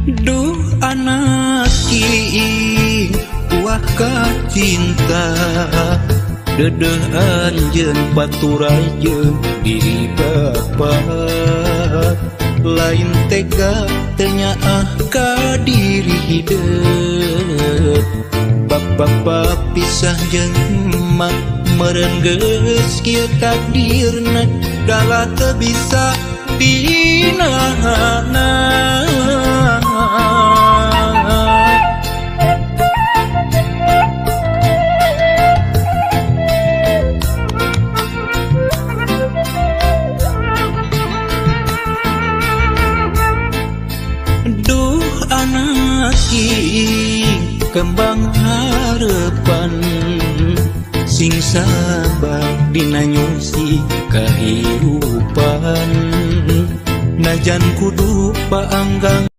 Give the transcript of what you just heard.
Duh anak kiing wah kacinta dedeh anjeun baturai jeung diri bapa lain tega tenyaah ka diri hideuk bapa pisah jeung emak meureun geus kieu takdirna dalah teu bisa dinahanna. Duh anak kiing kembang harepan sing sabar dina nyusi kahirupan najan kudu paanggang